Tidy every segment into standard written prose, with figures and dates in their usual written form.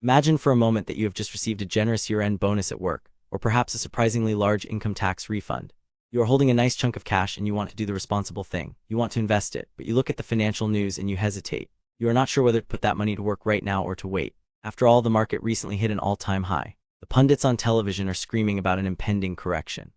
Imagine for a moment that you have just received a generous year-end bonus at work, or perhaps a surprisingly large income tax refund. You are holding a nice chunk of cash and you want to do the responsible thing. You want to invest it, but you look at the financial news and you hesitate. You are not sure whether to put that money to work right now or to wait. After all, the market recently hit an all-time high. The pundits on television are screaming about an impending correction.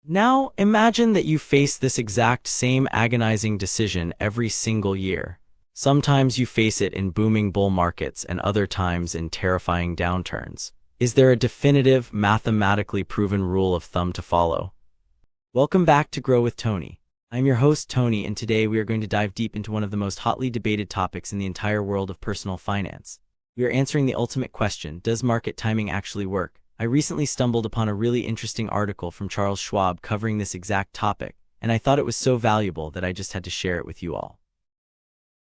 Now, imagine that you face this exact same agonizing decision every single year. Sometimes you face it in booming bull markets and other times in terrifying downturns. Is there a definitive, mathematically proven rule of thumb to follow? Welcome back to Grow with Tony. I'm your host, Tony, and today we are going to dive deep into one of the most hotly debated topics in the entire world of personal finance. We are answering the ultimate question: does market timing actually work? I recently stumbled upon a really interesting article from Charles Schwab covering this exact topic, and I thought it was so valuable that I just had to share it with you all.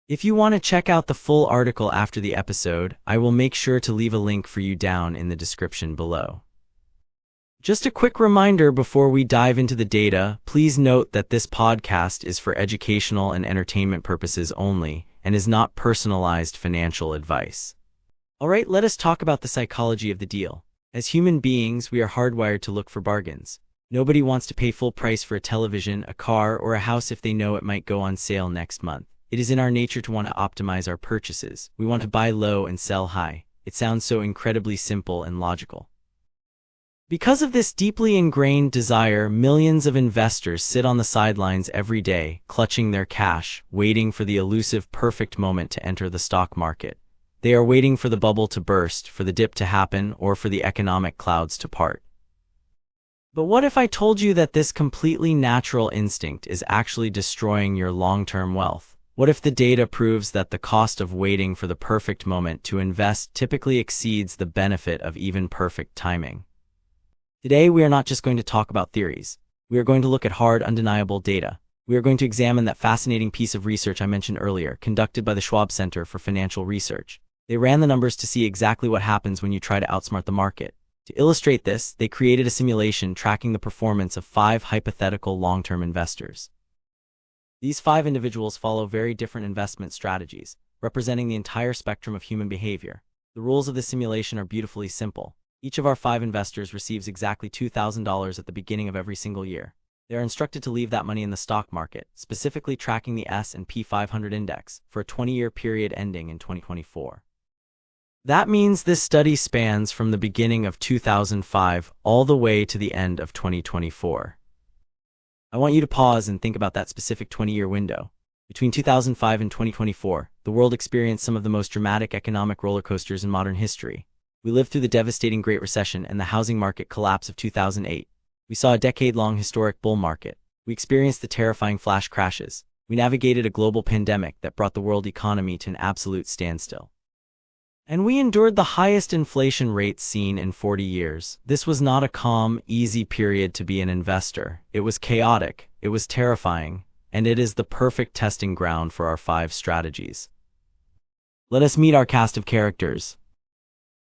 If you want to check out the full article after the episode, I will make sure to leave a link for you down in the description below. Just a quick reminder before we dive into the data, please note that this podcast is for educational and entertainment purposes only and is not personalized financial advice. Alright, let us talk about the psychology of the deal. As human beings, we are hardwired to look for bargains. Nobody wants to pay full price for a television, a car, or a house if they know it might go on sale next month. It is in our nature to want to optimize our purchases. We want to buy low and sell high. It sounds so incredibly simple and logical. Because of this deeply ingrained desire, millions of investors sit on the sidelines every day, clutching their cash, waiting for the elusive perfect moment to enter the stock market. They are waiting for the bubble to burst, for the dip to happen, or for the economic clouds to part. But what if I told you that this completely natural instinct is actually destroying your long-term wealth? What if the data proves that the cost of waiting for the perfect moment to invest typically exceeds the benefit of even perfect timing? Today, we are not just going to talk about theories. We are going to look at hard, undeniable data. We are going to examine that fascinating piece of research I mentioned earlier, conducted by the Schwab Center for Financial Research. They ran the numbers to see exactly what happens when you try to outsmart the market. To illustrate this, they created a simulation tracking the performance of 5 hypothetical long-term investors. These 5 individuals follow very different investment strategies, representing the entire spectrum of human behavior. The rules of the simulation are beautifully simple. Each of our 5 investors receives exactly $2,000 at the beginning of every single year. They are instructed to leave that money in the stock market, specifically tracking the S&P 500 index, for a 20-year period ending in 2024. That means this study spans from the beginning of 2005 all the way to the end of 2024. I want you to pause and think about that specific 20-year window. Between 2005 and 2024, the world experienced some of the most dramatic economic roller coasters in modern history. We lived through the devastating Great Recession and the housing market collapse of 2008. We saw a decade-long historic bull market. We experienced the terrifying flash crashes. We navigated a global pandemic that brought the world economy to an absolute standstill. And we endured the highest inflation rates seen in 40 years. This was not a calm, easy period to be an investor. It was chaotic, it was terrifying, and it is the perfect testing ground for our 5 strategies. Let us meet our cast of characters.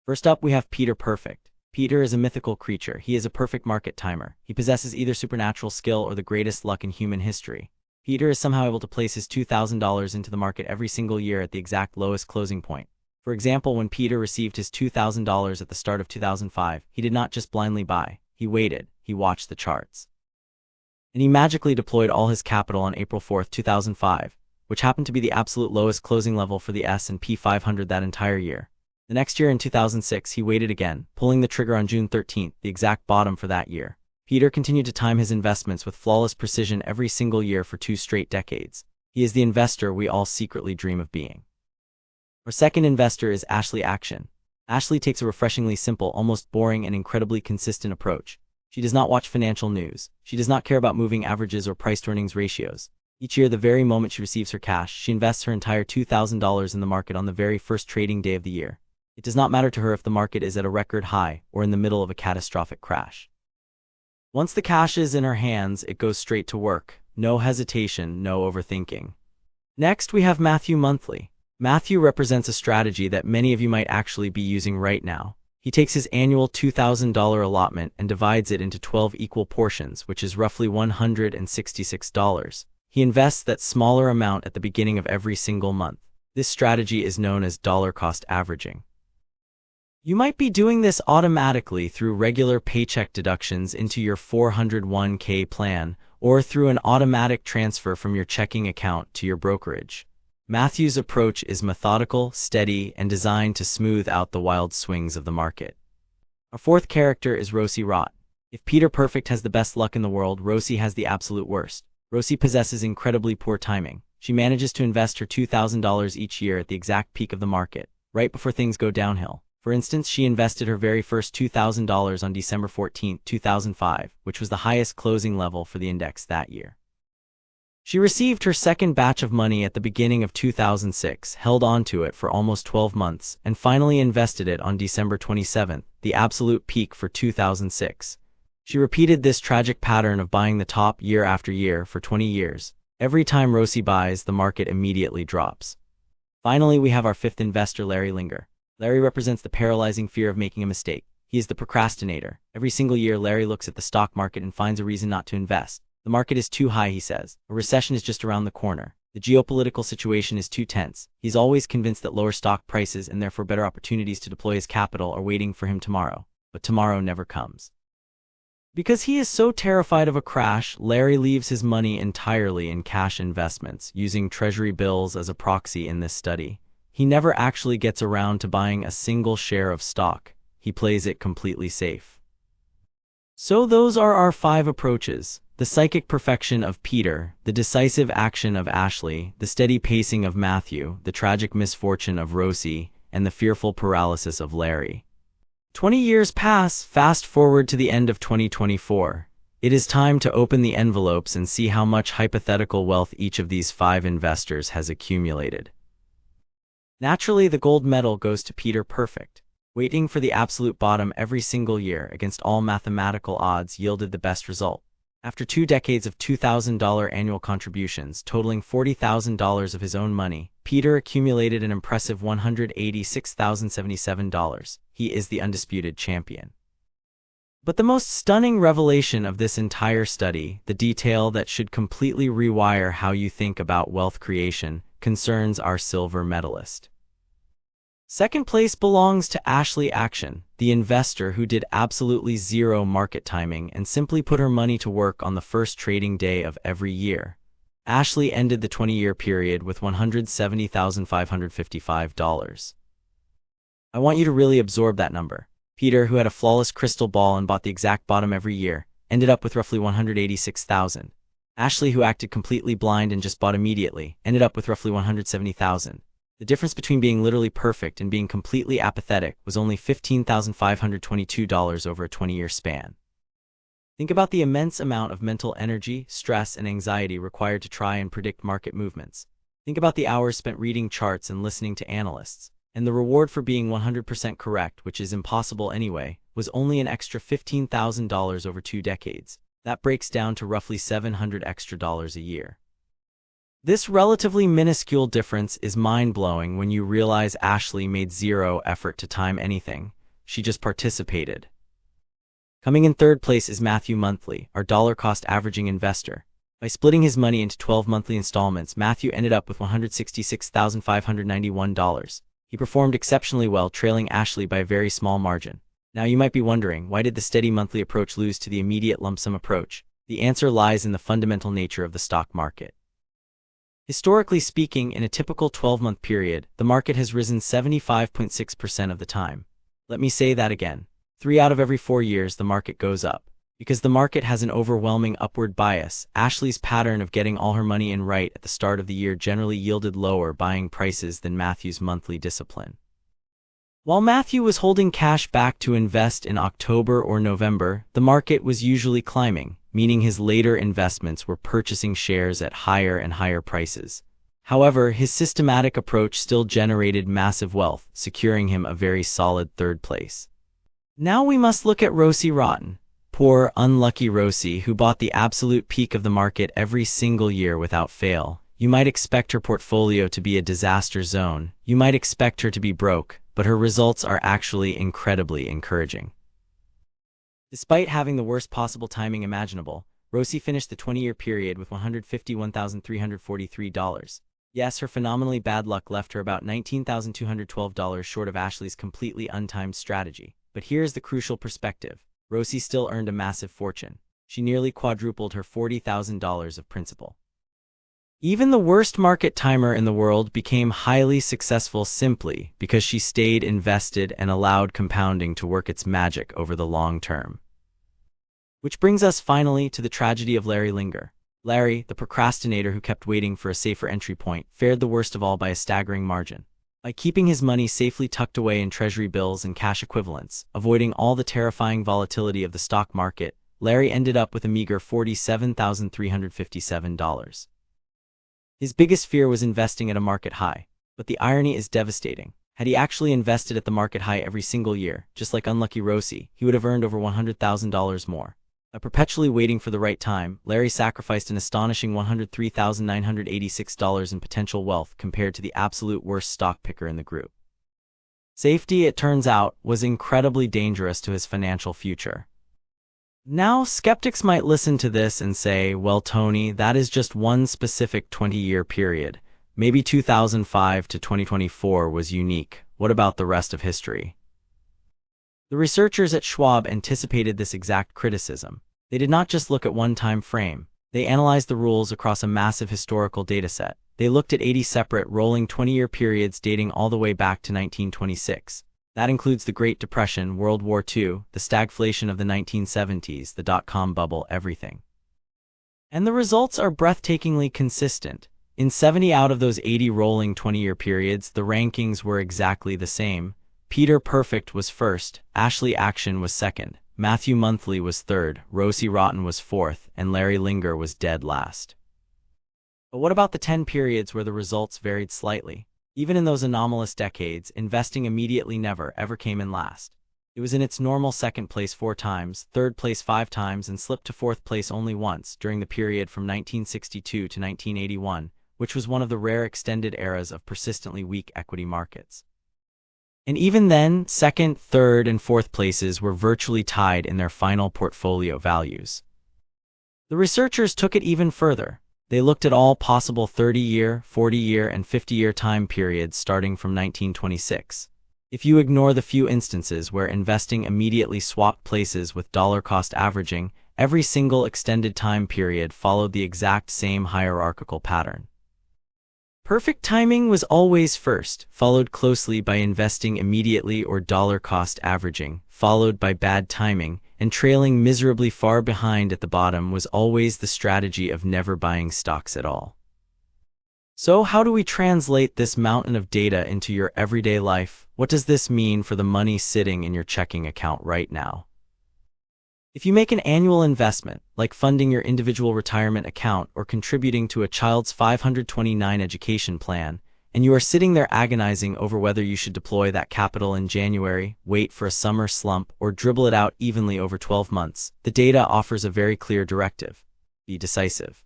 First up, we have Peter Perfect. Peter is a mythical creature. He is a perfect market timer. He possesses either supernatural skill or the greatest luck in human history. Peter is somehow able to place his $2,000 into the market every single year at the exact lowest closing point. For example, when Peter received his $2,000 at the start of 2005, he did not just blindly buy. He waited, he watched the charts. And he magically deployed all his capital on April 4, 2005, which happened to be the absolute lowest closing level for the S&P 500 that entire year. The next year in 2006, he waited again, pulling the trigger on June 13, the exact bottom for that year. Peter continued to time his investments with flawless precision every single year for 2 straight decades. He is the investor we all secretly dream of being. Our second investor is Ashley Action. Ashley takes a refreshingly simple, almost boring, and incredibly consistent approach. She does not watch financial news. She does not care about moving averages or price-to-earnings ratios. Each year, the very moment she receives her cash, she invests her entire $2,000 in the market on the very first trading day of the year. It does not matter to her if the market is at a record high or in the middle of a catastrophic crash. Once the cash is in her hands, it goes straight to work. No hesitation, no overthinking. Next, we have Matthew Monthly. Matthew represents a strategy that many of you might actually be using right now. He takes his annual $2,000 allotment and divides it into 12 equal portions, which is roughly $166. He invests that smaller amount at the beginning of every single month. This strategy is known as dollar cost averaging. You might be doing this automatically through regular paycheck deductions into your 401k plan or through an automatic transfer from your checking account to your brokerage. Matthew's approach is methodical, steady, and designed to smooth out the wild swings of the market. Our fourth character is Rosie Rott. If Peter Perfect has the best luck in the world, Rosie has the absolute worst. Rosie possesses incredibly poor timing. She manages to invest her $2,000 each year at the exact peak of the market, right before things go downhill. For instance, she invested her very first $2,000 on December 14, 2005, which was the highest closing level for the index that year. She received her second batch of money at the beginning of 2006, held onto it for almost 12 months, and finally invested it on December 27, the absolute peak for 2006. She repeated this tragic pattern of buying the top year after year for 20 years. Every time Rosie buys, the market immediately drops. Finally, we have our fifth investor, Larry Linger. Larry represents the paralyzing fear of making a mistake. He is the procrastinator. Every single year, Larry looks at the stock market and finds a reason not to invest. The market is too high, he says. A recession is just around the corner. The geopolitical situation is too tense. He's always convinced that lower stock prices and therefore better opportunities to deploy his capital are waiting for him tomorrow. But tomorrow never comes. Because he is so terrified of a crash, Larry leaves his money entirely in cash investments, using treasury bills as a proxy in this study. He never actually gets around to buying a single share of stock. He plays it completely safe. So those are our 5 approaches. The psychic perfection of Peter, the decisive action of Ashley, the steady pacing of Matthew, the tragic misfortune of Rosie, and the fearful paralysis of Larry. 20 years pass, fast forward to the end of 2024. It is time to open the envelopes and see how much hypothetical wealth each of these 5 investors has accumulated. Naturally, the gold medal goes to Peter Perfect. Waiting for the absolute bottom every single year against all mathematical odds yielded the best result. After 2 decades of $2,000 annual contributions totaling $40,000 of his own money, Peter accumulated an impressive $186,077. He is the undisputed champion. But the most stunning revelation of this entire study, the detail that should completely rewire how you think about wealth creation, concerns our silver medalist. Second place belongs to Ashley Action, the investor who did absolutely zero market timing and simply put her money to work on the first trading day of every year. Ashley ended the 20-year period with $170,555. I want you to really absorb that number. Peter, who had a flawless crystal ball and bought the exact bottom every year, ended up with roughly $186,000. Ashley, who acted completely blind and just bought immediately, ended up with roughly $170,000. The difference between being literally perfect and being completely apathetic was only $15,522 over a 20-year span. Think about the immense amount of mental energy, stress, and anxiety required to try and predict market movements. Think about the hours spent reading charts and listening to analysts. And the reward for being 100% correct, which is impossible anyway, was only an extra $15,000 over 2 decades. That breaks down to roughly $700 extra a year. This relatively minuscule difference is mind-blowing when you realize Ashley made zero effort to time anything. She just participated. Coming in third place is Matthew Monthly, our dollar-cost averaging investor. By splitting his money into 12 monthly installments, Matthew ended up with $166,591. He performed exceptionally well, trailing Ashley by a very small margin. Now you might be wondering, why did the steady monthly approach lose to the immediate lump sum approach? The answer lies in the fundamental nature of the stock market. Historically speaking, in a typical 12-month period, the market has risen 75.6% of the time. Let me say that again. 3 out of every 4 years the market goes up. Because the market has an overwhelming upward bias, Ashley's pattern of getting all her money in right at the start of the year generally yielded lower buying prices than Matthew's monthly discipline. While Matthew was holding cash back to invest in October or November, the market was usually climbing, meaning his later investments were purchasing shares at higher and higher prices. However, his systematic approach still generated massive wealth, securing him a very solid third place. Now we must look at Rosie Rotten. Poor, unlucky Rosie, who bought the absolute peak of the market every single year without fail. You might expect her portfolio to be a disaster zone. You might expect her to be broke, but her results are actually incredibly encouraging. Despite having the worst possible timing imaginable, Rosie finished the 20-year period with $151,343. Yes, her phenomenally bad luck left her about $19,212 short of Ashley's completely untimed strategy. But here's the crucial perspective. Rosie still earned a massive fortune. She nearly quadrupled her $40,000 of principal. Even the worst market timer in the world became highly successful simply because she stayed invested and allowed compounding to work its magic over the long term. Which brings us finally to the tragedy of Larry Linger. Larry, the procrastinator who kept waiting for a safer entry point, fared the worst of all by a staggering margin. By keeping his money safely tucked away in treasury bills and cash equivalents, avoiding all the terrifying volatility of the stock market, Larry ended up with a meager $47,357. His biggest fear was investing at a market high. But the irony is devastating. Had he actually invested at the market high every single year, just like unlucky Rosie, he would have earned over $100,000 more. By perpetually waiting for the right time, Larry sacrificed an astonishing $103,986 in potential wealth compared to the absolute worst stock picker in the group. Safety, it turns out, was incredibly dangerous to his financial future. Now, skeptics might listen to this and say, well, Tony, that is just one specific 20-year period. Maybe 2005 to 2024 was unique. What about the rest of history? The researchers at Schwab anticipated this exact criticism. They did not just look at one time frame. They analyzed the rules across a massive historical dataset. They looked at 80 separate rolling 20-year periods dating all the way back to 1926. That includes the Great Depression, World War II, the stagflation of the 1970s, the dot-com bubble, everything. And the results are breathtakingly consistent. In 70 out of those 80 rolling 20-year periods, the rankings were exactly the same. Peter Perfect was first, Ashley Action was second, Matthew Monthly was third, Rosie Rotten was fourth, and Larry Linger was dead last. But what about the 10 periods where the results varied slightly? Even in those anomalous decades, investing immediately never ever came in last. It was in its normal second place 4 times, third place 5 times, and slipped to fourth place only once during the period from 1962 to 1981, which was one of the rare extended eras of persistently weak equity markets. And even then, second, third, and fourth places were virtually tied in their final portfolio values. The researchers took it even further. They looked at all possible 30-year, 40-year, and 50-year time periods starting from 1926. If you ignore the few instances where investing immediately swapped places with dollar-cost averaging, every single extended time period followed the exact same hierarchical pattern. Perfect timing was always first, followed closely by investing immediately or dollar-cost averaging, followed by bad timing, and trailing miserably far behind at the bottom was always the strategy of never buying stocks at all. So how do we translate this mountain of data into your everyday life? What does this mean for the money sitting in your checking account right now? If you make an annual investment, like funding your individual retirement account or contributing to a child's 529 education plan, and you are sitting there agonizing over whether you should deploy that capital in January, wait for a summer slump, or dribble it out evenly over 12 months, the data offers a very clear directive. Be decisive.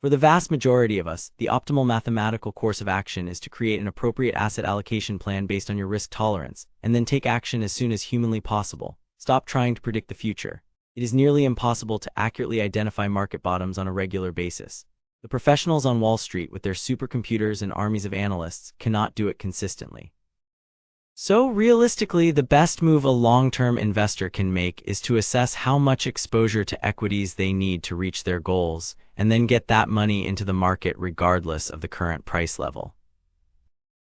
For the vast majority of us, the optimal mathematical course of action is to create an appropriate asset allocation plan based on your risk tolerance, and then take action as soon as humanly possible. Stop trying to predict the future. It is nearly impossible to accurately identify market bottoms on a regular basis. The professionals on Wall Street with their supercomputers and armies of analysts cannot do it consistently. So realistically, the best move a long-term investor can make is to assess how much exposure to equities they need to reach their goals, and then get that money into the market regardless of the current price level.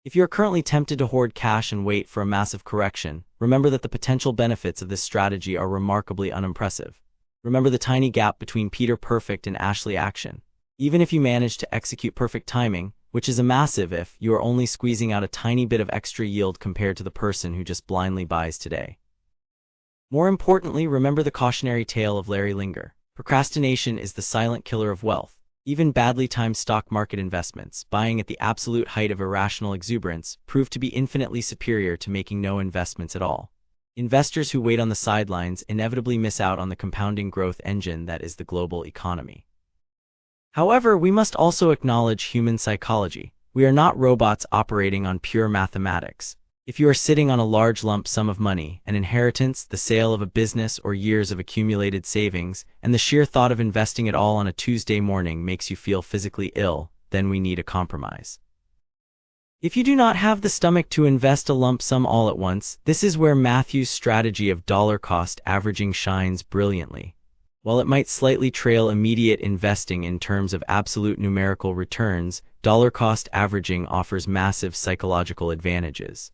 If you're currently tempted to hoard cash and wait for a massive correction, remember that the potential benefits of this strategy are remarkably unimpressive. Remember the tiny gap between Peter Perfect and Ashley Action. Even if you manage to execute perfect timing, which is a massive if, you are only squeezing out a tiny bit of extra yield compared to the person who just blindly buys today. More importantly, remember the cautionary tale of Larry Linger. Procrastination is the silent killer of wealth. Even badly timed stock market investments, buying at the absolute height of irrational exuberance, prove to be infinitely superior to making no investments at all. Investors who wait on the sidelines inevitably miss out on the compounding growth engine that is the global economy. However, we must also acknowledge human psychology. We are not robots operating on pure mathematics. If you are sitting on a large lump sum of money, an inheritance, the sale of a business, or years of accumulated savings, and the sheer thought of investing it all on a Tuesday morning makes you feel physically ill, then we need a compromise. If you do not have the stomach to invest a lump sum all at once, this is where Matthew's strategy of dollar cost averaging shines brilliantly. While it might slightly trail immediate investing in terms of absolute numerical returns, dollar cost averaging offers massive psychological advantages.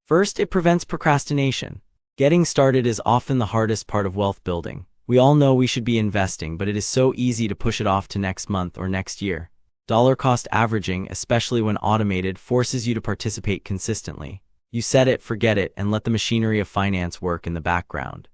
First, it prevents procrastination. Getting started is often the hardest part of wealth building. We all know we should be investing, but it is so easy to push it off to next month or next year. Dollar cost averaging, especially when automated, forces you to participate consistently. You set it, forget it, and let the machinery of finance work in the background.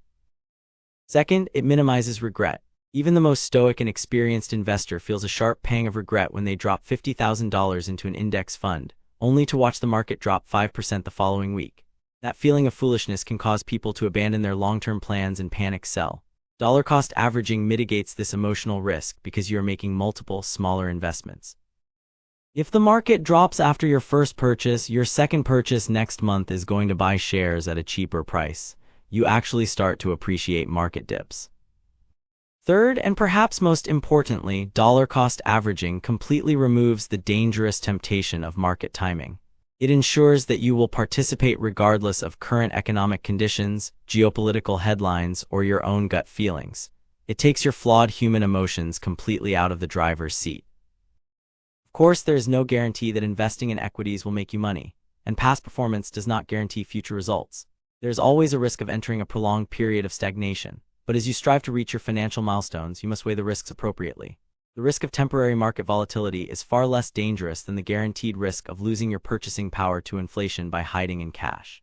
Second, it minimizes regret. Even the most stoic and experienced investor feels a sharp pang of regret when they drop $50,000 into an index fund, only to watch the market drop 5% the following week. That feeling of foolishness can cause people to abandon their long-term plans and panic sell. Dollar cost averaging mitigates this emotional risk because you are making multiple, smaller investments. If the market drops after your first purchase, your second purchase next month is going to buy shares at a cheaper price. You actually start to appreciate market dips. Third, and perhaps most importantly, dollar cost averaging completely removes the dangerous temptation of market timing. It ensures that you will participate regardless of current economic conditions, geopolitical headlines, or your own gut feelings. It takes your flawed human emotions completely out of the driver's seat. Of course, there is no guarantee that investing in equities will make you money, and past performance does not guarantee future results. There is always a risk of entering a prolonged period of stagnation, but as you strive to reach your financial milestones, you must weigh the risks appropriately. The risk of temporary market volatility is far less dangerous than the guaranteed risk of losing your purchasing power to inflation by hiding in cash.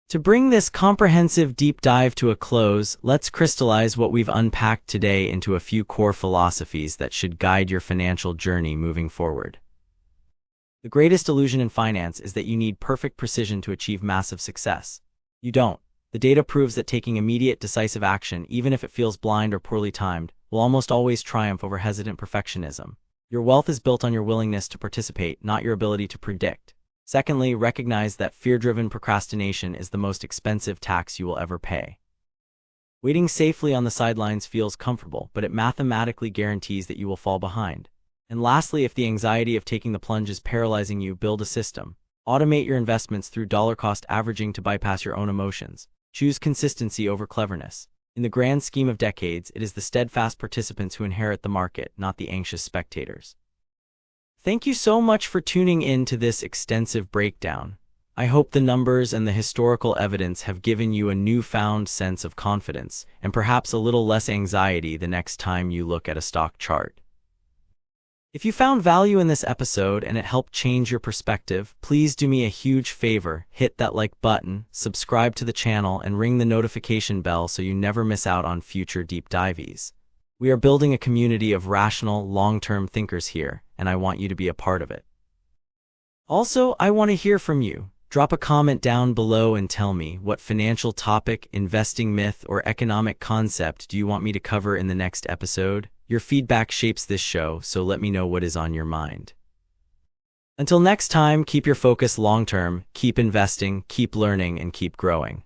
To bring this comprehensive deep dive to a close, let's crystallize what we've unpacked today into a few core philosophies that should guide your financial journey moving forward. The greatest illusion in finance is that you need perfect precision to achieve massive success. You don't. The data proves that taking immediate, decisive action, even if it feels blind or poorly timed, will almost always triumph over hesitant perfectionism. Your wealth is built on your willingness to participate, not your ability to predict. Secondly, recognize that fear-driven procrastination is the most expensive tax you will ever pay. Waiting safely on the sidelines feels comfortable, but it mathematically guarantees that you will fall behind. And lastly, if the anxiety of taking the plunge is paralyzing you, build a system. Automate your investments through dollar cost averaging to bypass your own emotions. Choose consistency over cleverness. In the grand scheme of decades, it is the steadfast participants who inherit the market, not the anxious spectators. Thank you so much for tuning in to this extensive breakdown. I hope the numbers and the historical evidence have given you a newfound sense of confidence and perhaps a little less anxiety the next time you look at a stock chart. If you found value in this episode and it helped change your perspective, please do me a huge favor, hit that like button, subscribe to the channel, and ring the notification bell so you never miss out on future deep dives. We are building a community of rational, long-term thinkers here, and I want you to be a part of it. Also, I want to hear from you. Drop a comment down below and tell me what financial topic, investing myth, or economic concept do you want me to cover in the next episode? Your feedback shapes this show, so let me know what is on your mind. Until next time, keep your focus long-term, keep investing, keep learning, and keep growing.